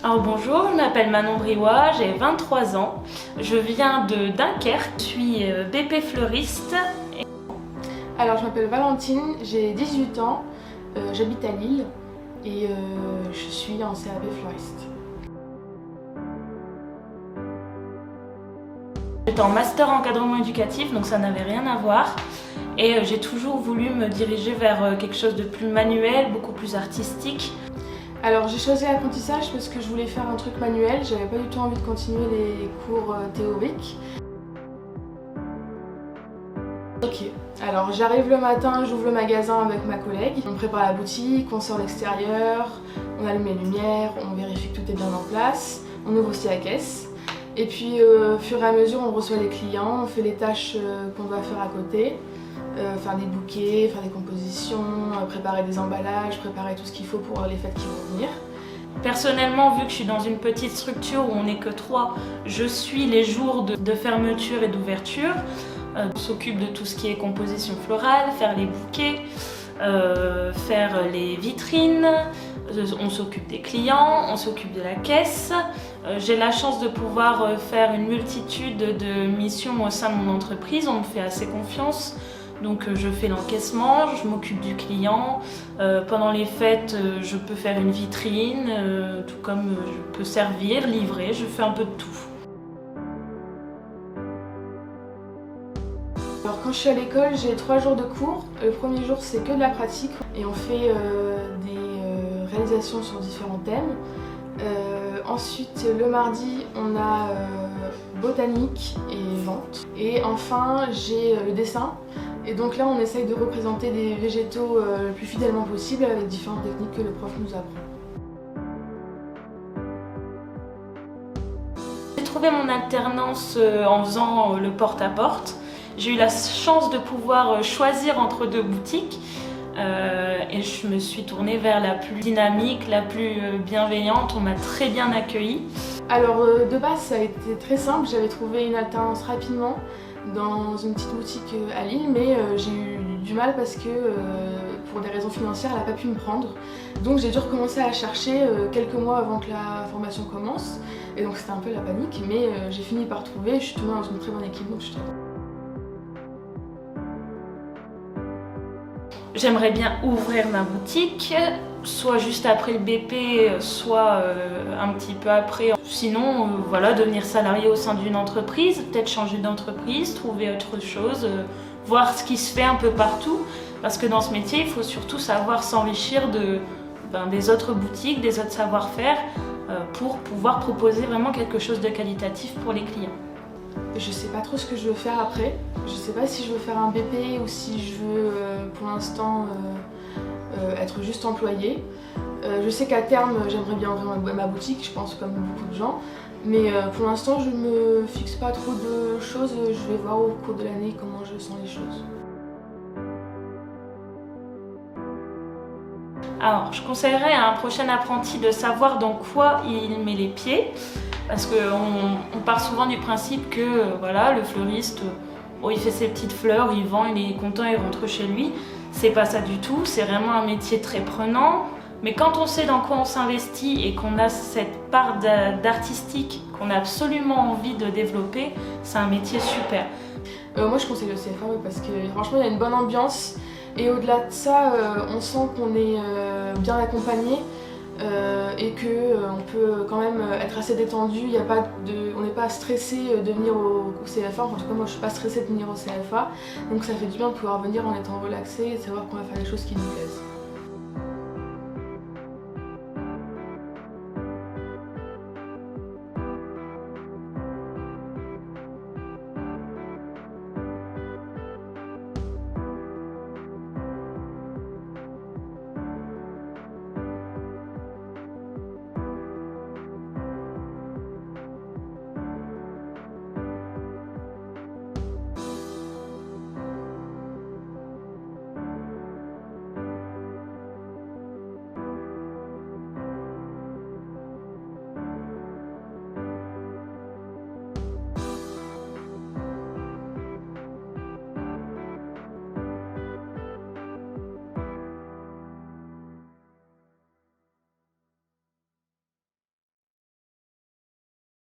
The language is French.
Alors bonjour, je m'appelle Manon Briouat, j'ai 23 ans. Je viens de Dunkerque, je suis BP fleuriste. Alors je m'appelle Valentine, j'ai 18 ans, j'habite à Lille et je suis en CAP fleuriste. J'étais en master encadrement éducatif, donc ça n'avait rien à voir. Et j'ai toujours voulu me diriger vers quelque chose de plus manuel, beaucoup plus artistique. Alors j'ai choisi l'apprentissage parce que je voulais faire un truc manuel, j'avais pas du tout envie de continuer les cours théoriques. Ok, alors j'arrive le matin, j'ouvre le magasin avec ma collègue, on prépare la boutique, on sort l'extérieur, on allume les lumières, on vérifie que tout est bien en place, on ouvre aussi la caisse. Et puis au fur et à mesure on reçoit les clients, on fait les tâches qu'on doit faire à côté, faire des bouquets, faire des compositions, préparer des emballages, préparer tout ce qu'il faut pour les fêtes qui vont venir. Personnellement, vu que je suis dans une petite structure où on n'est que 3, je suis les jours de fermeture et d'ouverture. On s'occupe de tout ce qui est composition florale, faire les bouquets, faire les vitrines, on s'occupe des clients, on s'occupe de la caisse. J'ai la chance de pouvoir faire une multitude de missions au sein de mon entreprise, on me fait assez confiance. Donc je fais l'encaissement, je m'occupe du client. Pendant les fêtes, je peux faire une vitrine, tout comme je peux servir, livrer, je fais un peu de tout. Alors quand je suis à l'école, j'ai 3 jours de cours. Le premier jour c'est que de la pratique et on fait des réalisations sur différents thèmes. Ensuite le mardi on a botanique et vente. Et enfin j'ai le dessin. Et donc là on essaye de représenter des végétaux le plus fidèlement possible avec différentes techniques que le prof nous apprend. J'ai trouvé mon alternance en faisant le porte-à-porte. J'ai eu la chance de pouvoir choisir entre 2 boutiques et je me suis tournée vers la plus dynamique, la plus bienveillante. On m'a très bien accueillie. Alors de base ça a été très simple, j'avais trouvé une alternance rapidement dans une petite boutique à Lille, mais j'ai eu du mal parce que pour des raisons financières elle n'a pas pu me prendre. Donc j'ai dû recommencer à chercher quelques mois avant que la formation commence et donc c'était un peu la panique, mais j'ai fini par trouver, je suis tombée dans une très bonne équipe donc je suis très contente. J'aimerais bien ouvrir ma boutique, soit juste après le BP, soit un petit peu après. Sinon, voilà, devenir salarié au sein d'une entreprise, peut-être changer d'entreprise, trouver autre chose, voir ce qui se fait un peu partout. Parce que dans ce métier, il faut surtout savoir s'enrichir des autres boutiques, des autres savoir-faire, pour pouvoir proposer vraiment quelque chose de qualitatif pour les clients. Je sais pas trop ce que je veux faire après. Je sais pas si je veux faire un BP ou si je veux pour l'instant être juste employée. Je sais qu'à terme j'aimerais bien ouvrir ma boutique, je pense comme beaucoup de gens. Mais pour l'instant je me fixe pas trop de choses, je vais voir au cours de l'année comment je sens les choses. Alors, je conseillerais à un prochain apprenti de savoir dans quoi il met les pieds. Parce qu'on part souvent du principe que voilà, le fleuriste, il fait ses petites fleurs, il vend, il est content, il rentre chez lui. C'est pas ça du tout, c'est vraiment un métier très prenant. Mais quand on sait dans quoi on s'investit et qu'on a cette part d'artistique qu'on a absolument envie de développer, c'est un métier super. Moi je conseille le CFA parce que franchement il y a une bonne ambiance et au-delà de ça, on sent qu'on est bien accompagné. Et qu'on peut quand même être assez détendu, on n'est pas stressé de venir au CFA, en tout cas moi je suis pas stressée de venir au CFA, donc ça fait du bien de pouvoir venir en étant relaxé et de savoir qu'on va faire les choses qui nous plaisent.